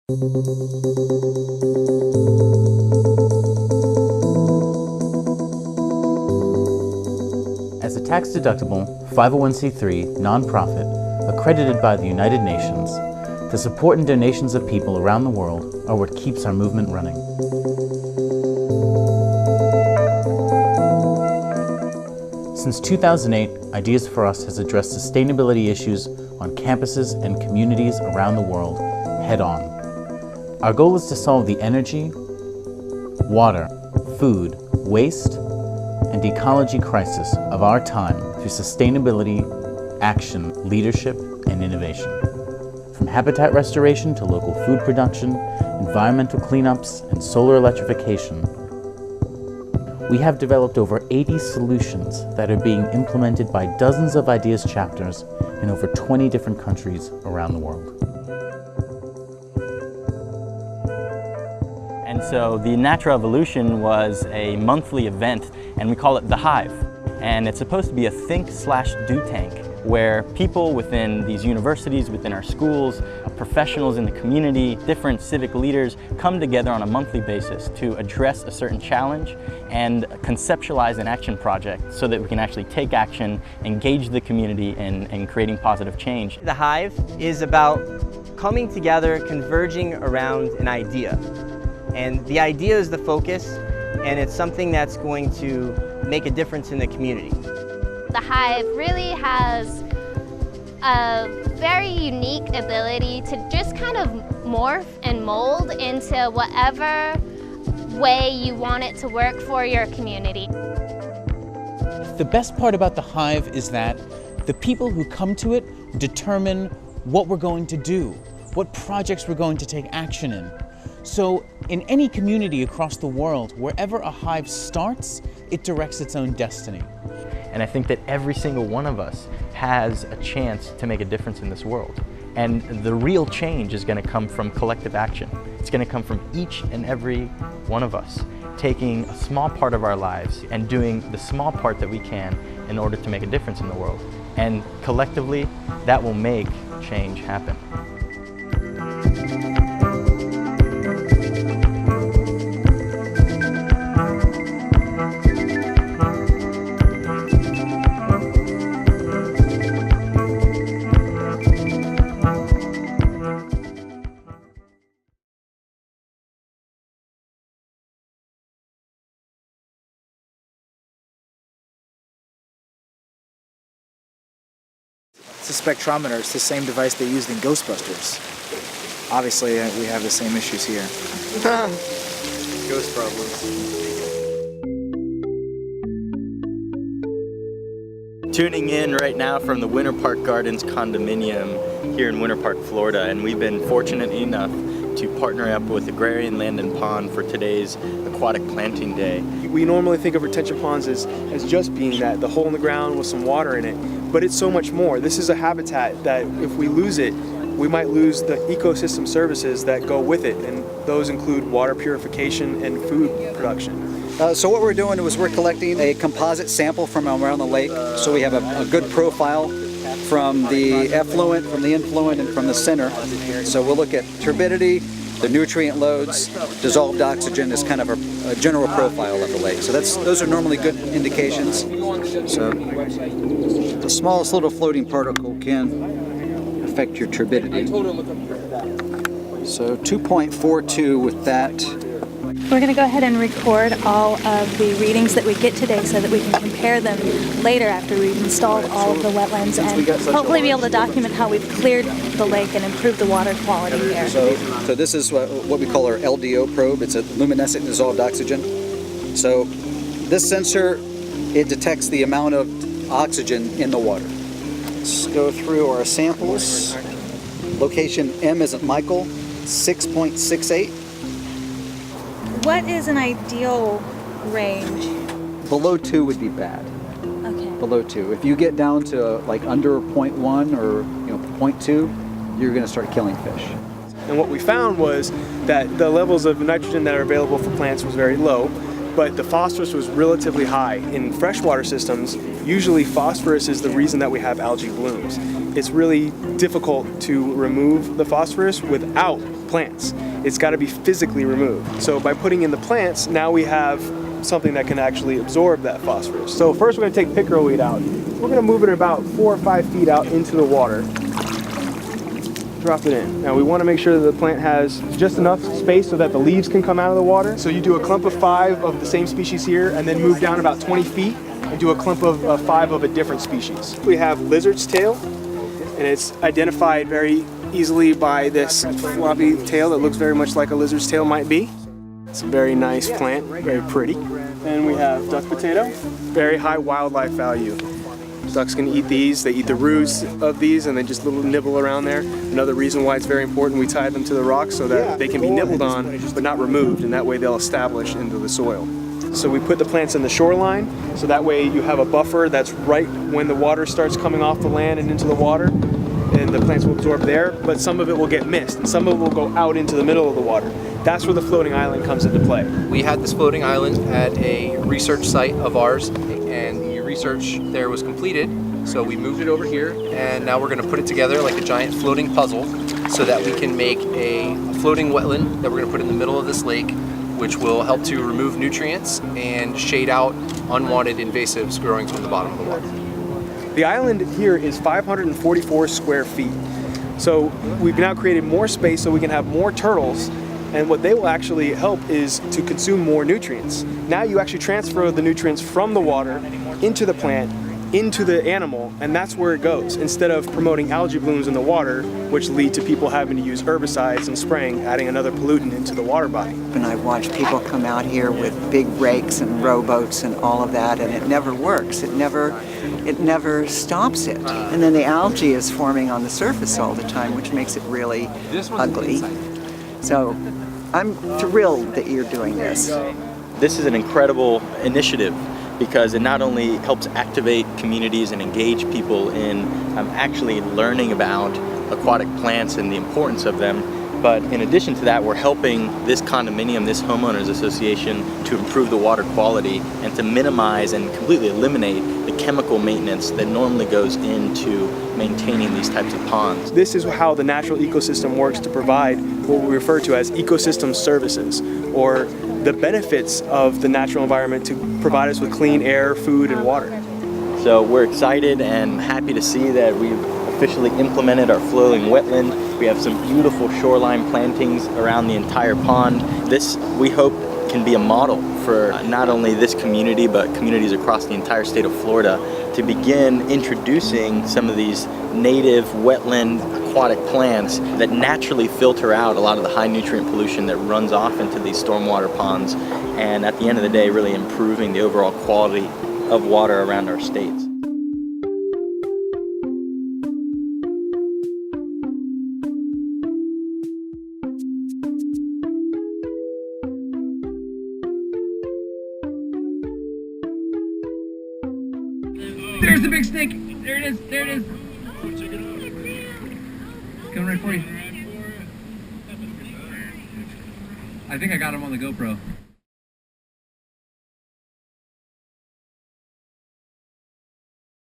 As a tax-deductible 501c3 nonprofit accredited by the United Nations, the support and donations of people around the world are what keeps our movement running. Since 2008, Ideas for Us has addressed sustainability issues on campuses and communities around the world head-on. Our goal is to solve the energy, water, food, waste, and ecology crisis of our time through sustainability, action, leadership, and innovation. From habitat restoration to local food production, environmental cleanups, and solar electrification, we have developed over 80 solutions that are being implemented by dozens of Ideas chapters in over 20 different countries around the world. And so the Natural Evolution was a monthly event, and we call it The Hive. And it's supposed to be a think/do tank where people within these universities, within our schools, professionals in the community, different civic leaders come together on a monthly basis to address a certain challenge and conceptualize an action project so that we can actually take action, engage the community in creating positive change. The Hive is about coming together, converging around an idea. And the idea is the focus, and it's something that's going to make a difference in the community. The Hive really has a very unique ability to just kind of morph and mold into whatever way you want it to work for your community. The best part about the Hive is that the people who come to it determine what we're going to do, what projects we're going to take action in. So in any community across the world, wherever a Hive starts, it directs its own destiny. And I think that every single one of us has a chance to make a difference in this world. And the real change is going to come from collective action. It's going to come from each and every one of us taking a small part of our lives and doing the small part that we can in order to make a difference in the world. And collectively, that will make change happen. It's a spectrometer. It's the same device they used in Ghostbusters. Obviously, we have the same issues here. Ghost problems. Tuning in right now from the Winter Park Gardens condominium here in Winter Park, Florida, and we've been fortunate enough to partner up with Agrarian Land and Pond for today's Aquatic Planting Day. We normally think of retention ponds as just being that, the hole in the ground with some water in it, but it's so much more. This is a habitat that if we lose it, we might lose the ecosystem services that go with it, and those include water purification and food production. So what we're doing is we're collecting a composite sample from around the lake, so we have a good profile from the effluent, from the influent, and from the center. So we'll look at turbidity, the nutrient loads, dissolved oxygen is kind of a general profile of the lake. So those are normally good indications. So the smallest little floating particle can affect your turbidity. So 2.42 with that. We're going to go ahead and record all of the readings that we get today so that we can compare them later after we've installed all of the wetlands and hopefully be able to document how we've cleared the lake and improved the water quality here. So this is what we call our LDO probe. It's a luminescent dissolved oxygen. So this sensor, it detects the amount of oxygen in the water. Let's go through our samples. Location M is at Michael, 6.68. What is an ideal range? Below 2 would be bad. Okay. Below 2. If you get down to like under 0.1 or 0.2, you're going to start killing fish. And what we found was that the levels of nitrogen that are available for plants was very low, but the phosphorus was relatively high. In freshwater systems, usually phosphorus is the reason that we have algae blooms. It's really difficult to remove the phosphorus without plants. It's got to be physically removed. So by putting in the plants, now we have something that can actually absorb that phosphorus. So first we're going to take pickerelweed out. We're going to move it about 4 or 5 feet out into the water. Drop it in. Now we want to make sure that the plant has just enough space so that the leaves can come out of the water. So you do a clump of 5 of the same species here and then move down about 20 feet and do a clump of 5 of a different species. We have lizard's tail, and it's identified very easily by this floppy tail that looks very much like a lizard's tail might be. It's a very nice plant, very pretty. And we have duck potato, very high wildlife value. Ducks can eat these, they eat the roots of these and they just little nibble around there. Another reason why it's very important, we tie them to the rocks so that they can be nibbled on but not removed, and that way they'll establish into the soil. So we put the plants in the shoreline, so that way you have a buffer that's right when the water starts coming off the land and into the water, and the plants will absorb there, but some of it will get missed and some of it will go out into the middle of the water. That's where the floating island comes into play. We had this floating island at a research site of ours, and the research there was completed, so we moved it over here, and now we're going to put it together like a giant floating puzzle so that we can make a floating wetland that we're going to put in the middle of this lake, which will help to remove nutrients and shade out unwanted invasives growing from the bottom of the water. The island here is 544 square feet. So we've now created more space so we can have more turtles, and what they will actually help is to consume more nutrients. Now you actually transfer the nutrients from the water into the plant, into the animal, and that's where it goes, instead of promoting algae blooms in the water, which lead to people having to use herbicides and spraying, adding another pollutant into the water body. And I've watched people come out here with big rakes and rowboats and all of that, and it never works. It never stops it. And then the algae is forming on the surface all the time, which makes it really ugly. So I'm thrilled that you're doing this. This is an incredible initiative because it not only helps activate communities and engage people in actually learning about aquatic plants and the importance of them, but in addition to that, we're helping this condominium, this homeowners association, to improve the water quality and to minimize and completely eliminate the chemical maintenance that normally goes into maintaining these types of ponds. This is how the natural ecosystem works to provide what we refer to as ecosystem services, or the benefits of the natural environment to provide us with clean air, food, and water. So we're excited and happy to see that we've officially implemented our floating wetland. We have some beautiful shoreline plantings around the entire pond. This, we hope, can be a model for not only this community, but communities across the entire state of Florida to begin introducing some of these native wetland aquatic plants that naturally filter out a lot of the high nutrient pollution that runs off into these stormwater ponds, and at the end of the day really improving the overall quality of water around our states. There's the big snake. There it is. There it is. Coming right for you. I think I got him on the GoPro.